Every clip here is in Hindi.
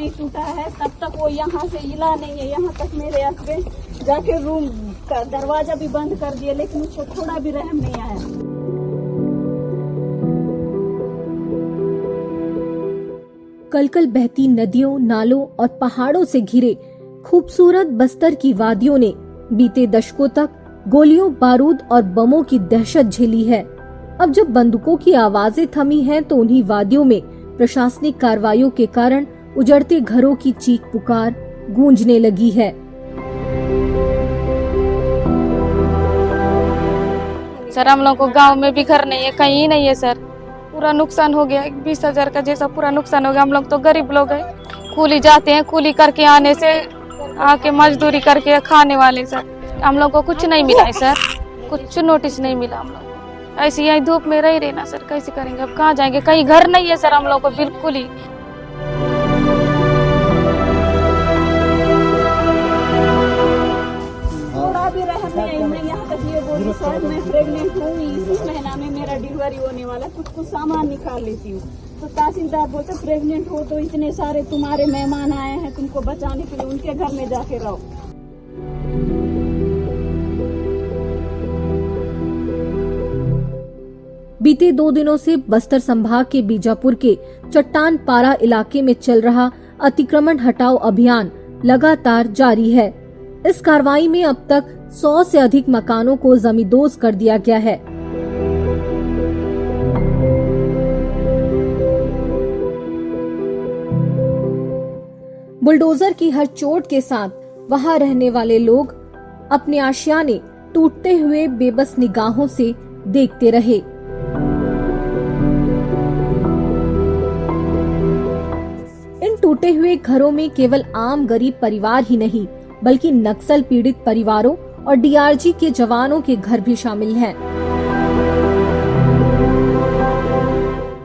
नहीं टूटा है तब तक वो यहाँ से हिला नहीं है। यहाँ तक मेरे हस्बैंड जाके रूम का दरवाजा भी बंद कर दिया, लेकिन उसको थोड़ा भी रहम नहीं आया। कलकल बहती नदियों, नालों और पहाड़ों से घिरे खूबसूरत बस्तर की वादियों ने बीते दशकों तक गोलियों, बारूद और बमों की दहशत झेली है। अब जब बंदूकों की आवाजें थमी हैं, तो उन्हीं वादियों में प्रशासनिक कार्रवाइयों के कारण उजड़ते घरों की चीख पुकार गूंजने लगी है। सर, हम लोग को गांव में भी घर नहीं है, कहीं नहीं है सर। पूरा नुकसान हो गया, 20,000 का जैसा पूरा नुकसान हो गया। हम लोग तो गरीब लोग हैं, कूली जाते हैं, कूली करके आने से आके मजदूरी करके खाने वाले सर। हम लोग को कुछ नहीं मिला है सर, कुछ नोटिस नहीं मिला हम लोग को। ऐसे यही धूप में रह रहना सर, कैसे करेंगे? अब कहाँ जाएंगे? कहीं घर नहीं है सर हम लोग को बिल्कुल ही। थोड़ा भी रहम नहीं आई। मैं यहाँ तक ये बोली सर, मैं प्रेग्नेंट हूँ, इसी महीना में मेरा डिलीवरी होने वाला, कुछ सामान निकाल लेती हूँ। तो तहसीलदार बोलते प्रेग्नेंट हो तो इतने सारे तुम्हारे मेहमान आए हैं तुमको बचाने के लिए, उनके घर में जाके रहो। बीते 2 दिनों से बस्तर संभाग के बीजापुर के चट्टान पारा इलाके में चल रहा अतिक्रमण हटाओ अभियान लगातार जारी है। इस कार्रवाई में अब तक 100 से अधिक मकानों को जमींदोज कर दिया गया है। बुलडोजर की हर चोट के साथ वहां रहने वाले लोग अपने आशियाने टूटते हुए बेबस निगाहों से देखते रहे। इन टूटे हुए घरों में केवल आम गरीब परिवार ही नहीं, बल्कि नक्सल पीड़ित परिवारों और डीआरजी के जवानों के घर भी शामिल हैं।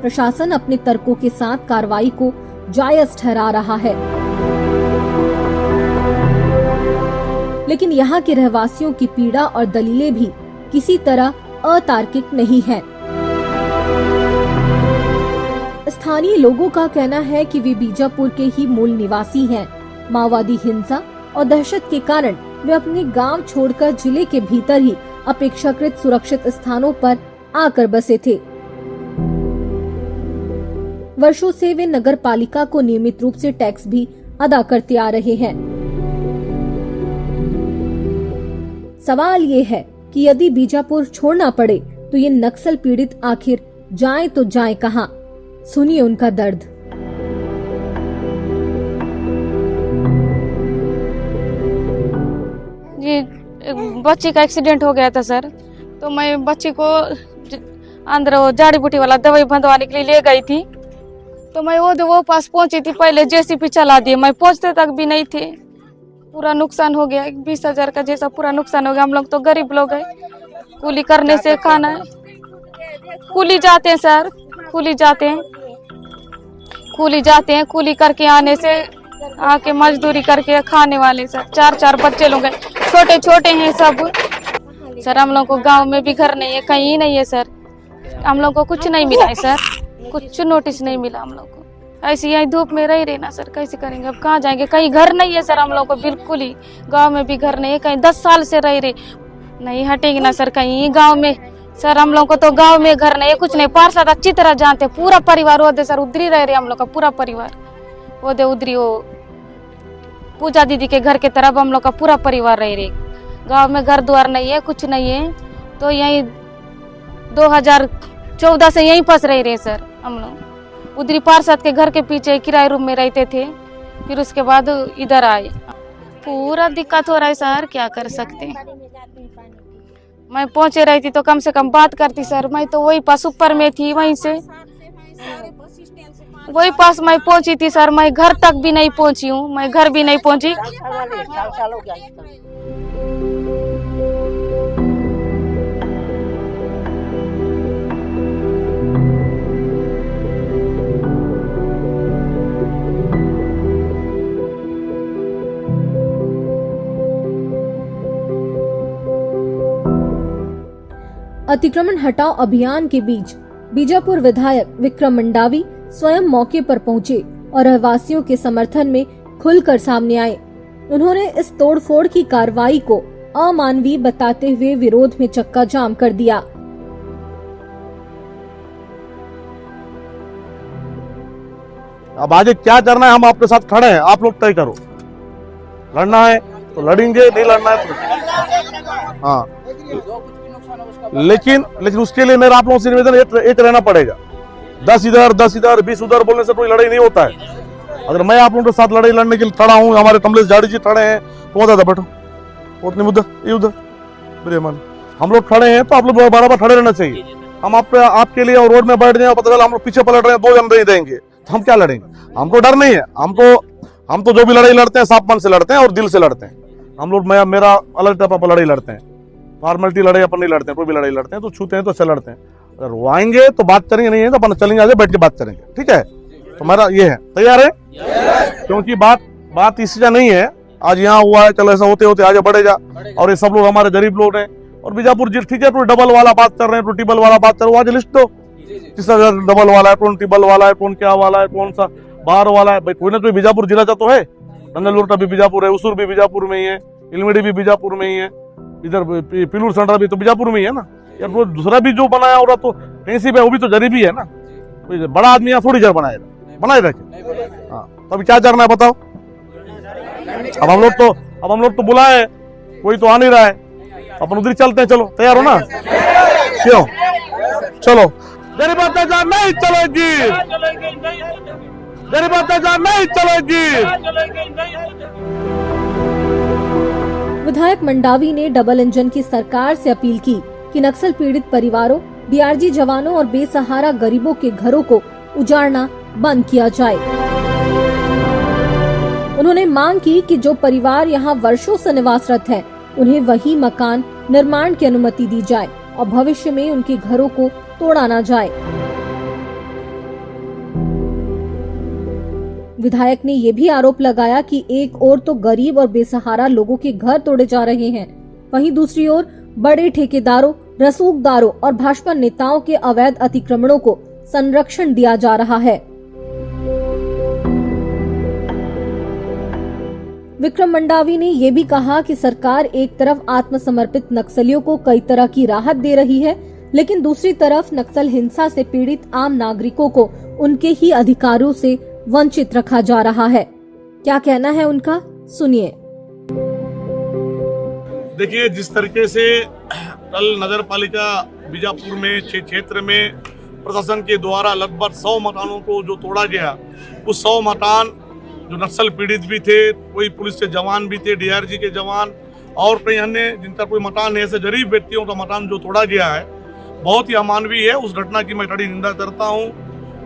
प्रशासन अपने तर्कों के साथ कार्रवाई को जायज ठहरा रहा है, लेकिन यहाँ के रहवासियों की पीड़ा और दलीलें भी किसी तरह अतार्किक नहीं हैं। स्थानीय लोगों का कहना है कि वे बीजापुर के ही मूल निवासी हैं। माओवादी हिंसा और दहशत के कारण वे अपने गांव छोड़कर जिले के भीतर ही अपेक्षाकृत सुरक्षित स्थानों पर आकर बसे थे। वर्षों से वे नगर पालिका को नियमित रूप से टैक्स भी अदा करते आ रहे हैं। सवाल ये है कि यदि बीजापुर छोड़ना पड़े तो ये नक्सल पीड़ित आखिर जाएं तो जाएं कहां? सुनिए उनका दर्द। जी, बच्ची का एक्सीडेंट हो गया था सर, तो मैं बच्ची को अंदर वो जड़ी बूटी वाला दवाई बंधवाने के लिए ले गई थी। तो मैं वो पास पहुंची थी, पहले जेसीबी चला दिए, मैं पहुंचते तक भी नहीं थे। पूरा नुकसान हो गया, 20,000 का जैसा पूरा नुकसान हो गया। हम लोग तो गरीब लोग हैं, कूली करने से खाना है। कूली जाते हैं सर, कूली जाते हैं, कूली करके आने से आके मजदूरी करके खाने वाले सर। 4-4 बच्चे लोग हैं, छोटे छोटे हैं सब सर। हम लोग को गांव में भी घर नहीं है, कहीं नहीं है सर। हम लोग को कुछ नहीं मिला है सर, कुछ नोटिस नहीं मिला हम लोग को। ऐसे यही धूप में रह रहना सर, कैसे करेंगे? अब कहाँ जाएंगे? कहीं घर नहीं है सर हम लोग को बिल्कुल ही। गांव में भी घर नहीं है, कहीं 10 साल से रह रहे, नहीं हटेंगे ना सर कहीं गांव में। सर हम लोग को तो गांव में घर नहीं है, कुछ नहीं। पार्षद अच्छी तरह जानते, पूरा परिवार वो दे सर, उधरी रह रहे हम लोग का पूरा परिवार। वो दे उधरी, वो पूजा दीदी के घर के तरफ हम लोग का पूरा परिवार रह रहे। गांव में घर द्वार नहीं है, कुछ नहीं है। तो यही 2014 से यहीं फंस रहे सर हम लोग। उधरी पार्षद के घर के पीछे किराए रूम में रहते थे, फिर उसके बाद इधर आए। पूरा दिक्कत हो रहा है सर, क्या कर सकते हैं? मैं पहुंचे रहती तो कम से कम बात करती सर। मैं तो वही पास ऊपर में थी, वहीं से वही पास मैं पहुंची थी सर। मैं घर तक भी नहीं पहुंची हूँ, मैं घर भी नहीं पहुंची। अतिक्रमण हटाओ अभियान के बीच बीजापुर विधायक विक्रम मंडावी स्वयं मौके पर पहुंचे और रहवासियों के समर्थन में खुलकर सामने आए। उन्होंने इस तोड़फोड़ की कार्रवाई को अमानवीय बताते हुए विरोध में चक्का जाम कर दिया। अब आगे क्या करना है हम आपके साथ खड़े हैं, आप लोग तय करो। लड़ना है तो लड़ेंगे, नहीं लड़ना है तो हाँ। लेकिन उसके लिए मेरा आप लोगों से निवेदन एक रहना पड़ेगा। 10 इधर 10 इधर 20 उधर बोलने से कोई लड़ाई नहीं होता है। अगर मैं आप लोगों के साथ लड़ाई लड़ने के लिए खड़ा हूँ, हमारे कमलेश जाड़ी जी खड़े हैं, तो दादा बैठो, उतनी मुद्दा ये उधर मेरे मन हम लोग खड़े हैं तो आप लोग बराबर खड़े रहना चाहिए। हम आपके लिए और रोड में बैठ जाए, पता चला हम लोग पीछे पलट रहे हैं, 2 जन नहीं देंगे तो हम क्या लड़ेंगे? हमको डर नहीं है। हम तो जो भी लड़ाई लड़ते हैं साफ मन से लड़ते हैं और दिल से लड़ते हैं। हम लोग मेरा अलग टाइप पर लड़ाई लड़ते हैं, फॉर्मेलिटी लड़ाई अपन नहीं लड़ते हैं। कोई भी लड़ाई लड़ते हैं तो छूते हैं तो अच्छा लड़ते हैं। अगर वो आएंगे तो बात करेंगे, नहीं है तो अपन चलेंगे आगे बैठ के बात करेंगे, ठीक है? तो मेरा ये है, तैयार है? क्योंकि बात इसी का नहीं है आज यहाँ हुआ है, चलो ऐसा होते होते आगे बढ़ेगा। और ये सब लोग हमारे गरीब लोग हैं और बीजापुर जिला, ठीक है, तो डबल वाला बात कर रहे हैं, तो टिबल वाला बात कर रहे हो, आज लिस्ट दो किस डबल वाला है, कौन टिबल वाला है, कौन क्या वाला है, कौन सा बाहर वाला है। भाई कोई ना कोई बीजापुर जिला का तो है। नंदलुरटा भी बीजापुर है, उसूर भी बीजापुर में ही है, इलमेडी भी बीजापुर में ही है, इधर पिलूर संडा भी तो बीजापुर में ही है ना यार। वो दूसरा भी जो बनाया हो रहा तो तहसीब है, वो भी तो गरीबी है ना। कोई बड़ा आदमी यहाँ थोड़ी जर बनाए रखे। हाँ, तो अभी क्या करना है बताओ? अब हम लोग तो बुलाए, कोई तो आ नहीं रहा है, अपन उधर चलते हैं। चलो तैयार हो ना? क्यों? चलो। गरीब अत्याचार नहीं चलेगी, गरीब अत्याचार नहीं चलेगी। विधायक मंडावी ने डबल इंजन की सरकार से अपील की कि नक्सल पीड़ित परिवारों, डीआरजी जवानों और बेसहारा गरीबों के घरों को उजाड़ना बंद किया जाए। उन्होंने मांग की कि जो परिवार यहां वर्षों से निवासरत हैं, उन्हें वही मकान निर्माण की अनुमति दी जाए और भविष्य में उनके घरों को तोड़ा न जाए। विधायक ने ये भी आरोप लगाया कि एक ओर तो गरीब और बेसहारा लोगों के घर तोड़े जा रहे हैं, वहीं दूसरी ओर बड़े ठेकेदारों, रसूखदारों और भाजपा नेताओं के अवैध अतिक्रमणों को संरक्षण दिया जा रहा है। विक्रम मंडावी ने ये भी कहा कि सरकार एक तरफ आत्मसमर्पित नक्सलियों को कई तरह की राहत दे रही है, लेकिन दूसरी तरफ नक्सल हिंसा से पीड़ित आम नागरिकों को उनके ही अधिकारों से वंचित रखा जा रहा है। क्या कहना है उनका, सुनिए। देखिए, जिस तरीके से कल नगर पालिका बीजापुर में क्षेत्र में प्रशासन के द्वारा लगभग 100 मकानों को जो तोड़ा गया, उस 100 मकान जो नक्सल पीड़ित भी थे, कोई पुलिस के जवान भी थे, डीआरजी के जवान और कई अन्य जिनका कोई मकान है, ऐसे गरीब व्यक्तियों का मकान जो तोड़ा गया है, बहुत ही अमानवीय है। उस घटना की मैं कड़ी निंदा करता हूँ।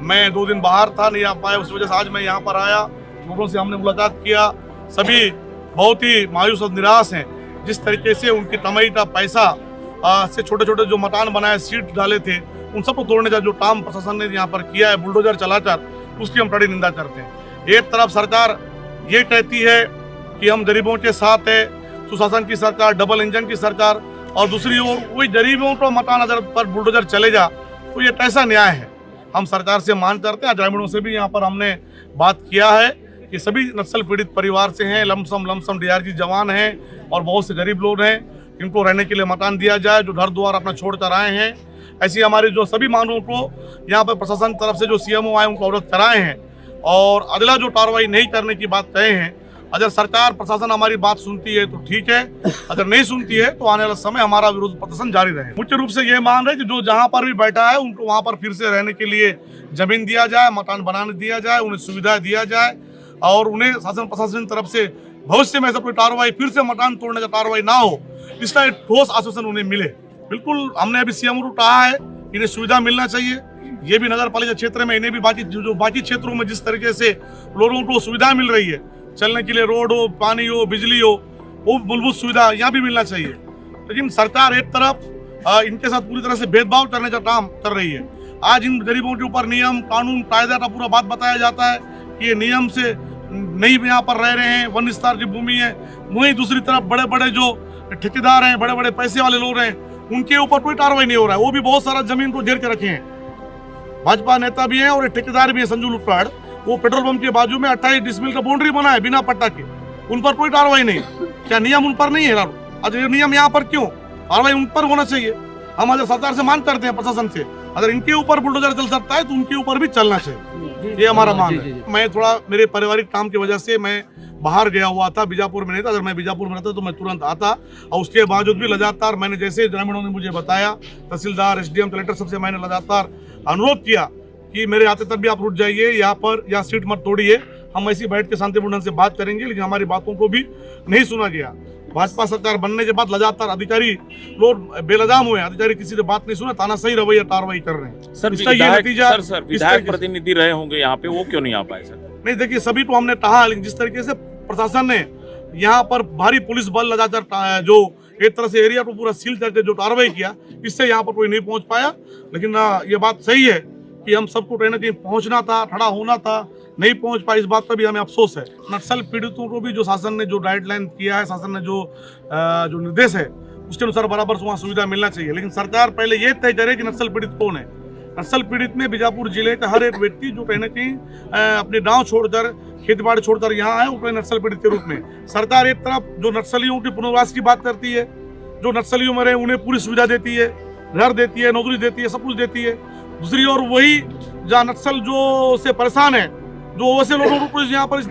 मैं 2 दिन बाहर था, नहीं आ पाया, उस वजह से आज मैं यहाँ पर आया, लोगों से हमने मुलाकात किया। सभी बहुत ही मायूस और निराश हैं। जिस तरीके से उनकी कमाई का पैसा से छोटे छोटे जो मकान बनाए, सीट डाले थे, उन सबको तोड़ने का जो काम प्रशासन ने यहाँ पर किया है बुलडोजर चलाकर, उसकी हम कड़ी निंदा करते हैं। एक तरफ सरकार ये कहती है कि हम गरीबों के साथ है, सुशासन की सरकार, डबल इंजन की सरकार, और दूसरी ओर वही गरीबों को मकान अगर पर बुलडोजर चलेगा तो ये कैसा न्याय है? हम सरकार से मांग करते हैं, ग्रामीणों से भी यहाँ पर हमने बात किया है कि सभी नक्सल पीड़ित परिवार से हैं, लमसम डीआरजी जवान हैं और बहुत से गरीब लोग हैं, इनको रहने के लिए मकान दिया जाए, जो घर द्वार अपना छोड़ कर आए हैं। ऐसी हमारी जो सभी मांगों को यहाँ पर प्रशासन तरफ से जो सीएमओ आए उनको अवगत कराए हैं और अगला जो कार्रवाई नहीं करने की बात कहे हैं। अगर सरकार प्रशासन हमारी बात सुनती है तो ठीक है, अगर नहीं सुनती है तो आने वाला समय हमारा विरोध प्रदर्शन जारी रहे। मुख्य रूप से ये मांग है कि जो जहाँ पर भी बैठा है उनको वहाँ पर फिर से रहने के लिए जमीन दिया जाए, मकान बनाने दिया जाए, उन्हें सुविधा दिया जाए और उन्हें शासन प्रशासन की तरफ से भविष्य में ऐसा कोई कार्रवाई, फिर से मकान तोड़ने का कार्रवाई ना हो, इसका एक ठोस आश्वासन उन्हें मिले। बिल्कुल हमने अभी सीएम को कहा है, इन्हें सुविधा मिलना चाहिए। ये भी नगर पालिका क्षेत्र में, इन्हें भी बाकी क्षेत्रों में जिस तरीके से लोगों को सुविधा मिल रही है, चलने के लिए रोड हो, पानी हो, बिजली हो, वो मूलभूत सुविधा यहाँ भी मिलना चाहिए। लेकिन सरकार एक तरफ इनके साथ पूरी तरह से भेदभाव करने का काम कर रही है। आज इन गरीबों के ऊपर नियम, कानून, कायदा का पूरा बात बताया जाता है कि ये नियम से नहीं यहाँ पर रह रहे हैं, वन विस्तार की भूमि है। वहीं दूसरी तरफ बड़े बड़े जो ठेकेदार हैं, बड़े बड़े पैसे वाले लोग हैं, उनके ऊपर कोई कार्रवाई नहीं हो रहा है। वो भी बहुत सारा जमीन को घेर के रखे हैं। भाजपा नेता भी हैं और ठेकेदार भी है, संजू लुटपाड़, वो पेट्रोल पंप के बाजू में 28 डिसमिल का बाउंड्री बना है बिना पट्टा के, उन पर कोई कार्रवाई नहीं। क्या नियम उन पर नहीं है? अगर ये नियम यहाँ पर क्यों? कार्रवाई उन पर होना चाहिए। हम अगर सरकार से मांग करते हैं, प्रशासन से, अगर इनके ऊपर बुलडोजर चल सकता है तो उनके ऊपर भी चलना चाहिए, ये हमारा मांग है। मैं थोड़ा मेरे पारिवारिक काम की वजह से मैं बाहर गया हुआ था, बीजापुर में नहीं था। अगर मैं बीजापुर में रहता तो मैं तुरंत आता, और उसके बावजूद भी लगातार मैंने, जैसे ग्रामीणों ने मुझे बताया, तहसीलदार, SDM, कलेक्टर, सबसे मैंने लगातार अनुरोध किया कि मेरे आते तक भी आप रुक जाइए, यहाँ पर या सीट मत तोड़िए, हम ऐसी बैठ के शांतिपूर्ण से बात करेंगे। लेकिन हमारी बातों को भी नहीं सुना गया। भाजपा सरकार बनने के बाद लगातार अधिकारी लोग बेलगाम हुए, अधिकारी किसी ने बात नहीं सुना, तानाशाही रवैया कार्रवाई कर रहे हैं। सर इसका ये नतीजा, सर विधायक प्रतिनिधि रहे होंगे यहाँ पे, वो क्यों नहीं आ पाए सर? नहीं, देखिए सभी तो हमने कहा, लेकिन जिस तरीके से प्रशासन ने यहाँ पर भारी पुलिस बल लगाकर जो एक तरह से एरिया को पूरा सील करके जो कार्रवाई किया, इससे यहाँ पर कोई नहीं पहुंच पाया। लेकिन ये बात सही है कि हम सबको कहीं ना कहीं पहुंचना था, खड़ा होना था, नहीं पहुंच पाए, इस बात का भी हमें अफसोस है। नक्सल पीड़ितों को भी जो शासन ने जो गाइडलाइन किया है, शासन ने जो निर्देश है, उसके अनुसार बराबर वहाँ सुविधा मिलना चाहिए। लेकिन सरकार पहले ये तय करे कि नक्सल पीड़ित कौन है। नक्सल पीड़ित में बीजापुर जिले का हर एक व्यक्ति जो कहीं ना कहीं अपने गाँव छोड़कर, खेती बाड़ी छोड़कर यहाँ आए, वो नक्सल पीड़ित के रूप में। सरकार एक तरफ जो नक्सलियों के पुनर्वास की बात करती है, जो नक्सलियों में रहे उन्हें पूरी सुविधा देती है, घर देती है, नौकरी देती है, सब कुछ देती है। दूसरी ओर वही जहाँ नक्सल जो से परेशान है, जो वैसे लोगों को यहाँ पर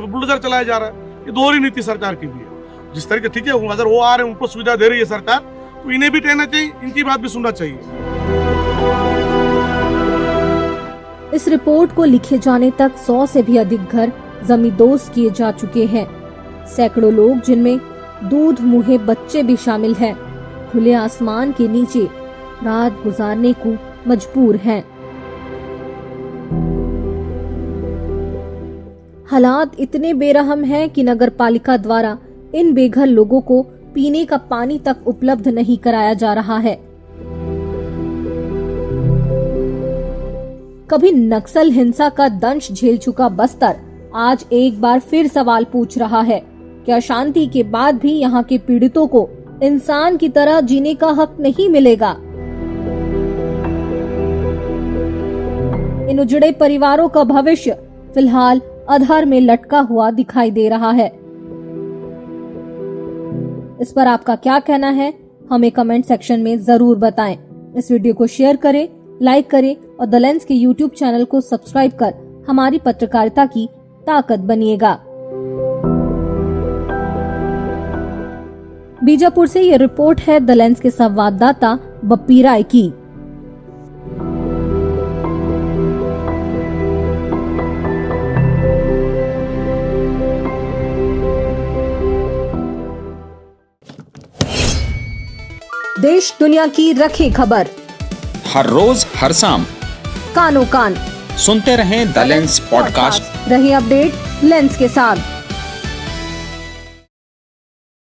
बुलडोजर चलाया जा रहा है, ये दोहरी नीति सरकार की भी है। जिस तरीके, ठीक है, अगर वो आ रहे हैं, उनको सुविधा दे रही है सरकार, तो इन्हें भी कहना चाहिए, इनकी बात भी सुनना चाहिए। इस रिपोर्ट को लिखे जाने तक 100 से भी अधिक घर जमींदोज किए जा चुके हैं। सैकड़ों लोग, जिनमें दूध मुहे बच्चे भी शामिल हैं, खुले आसमान के नीचे रात गुजारने को मजबूर हैं। हालात इतने बेरहम हैं कि नगर पालिका द्वारा इन बेघर लोगों को पीने का पानी तक उपलब्ध नहीं कराया जा रहा है। कभी नक्सल हिंसा का दंश झेल चुका बस्तर आज एक बार फिर सवाल पूछ रहा है, क्या शांति के बाद भी यहाँ के पीड़ितों को इंसान की तरह जीने का हक नहीं मिलेगा? इन उजड़े परिवारों का भविष्य फिलहाल अधर में लटका हुआ दिखाई दे रहा है। इस पर आपका क्या कहना है, हमें कमेंट सेक्शन में जरूर बताएं। इस वीडियो को शेयर करें, लाइक करें और द लेंस के YouTube चैनल को सब्सक्राइब कर हमारी पत्रकारिता की ताकत बनिएगा। बीजापुर से ये रिपोर्ट है द लेंस के संवाददाता बप्पी राय की। देश दुनिया की रखे खबर हर रोज हर शाम कानो कान सुनते रहें द लेंस पॉडकास्ट। रहे अपडेट लेंस के साथ।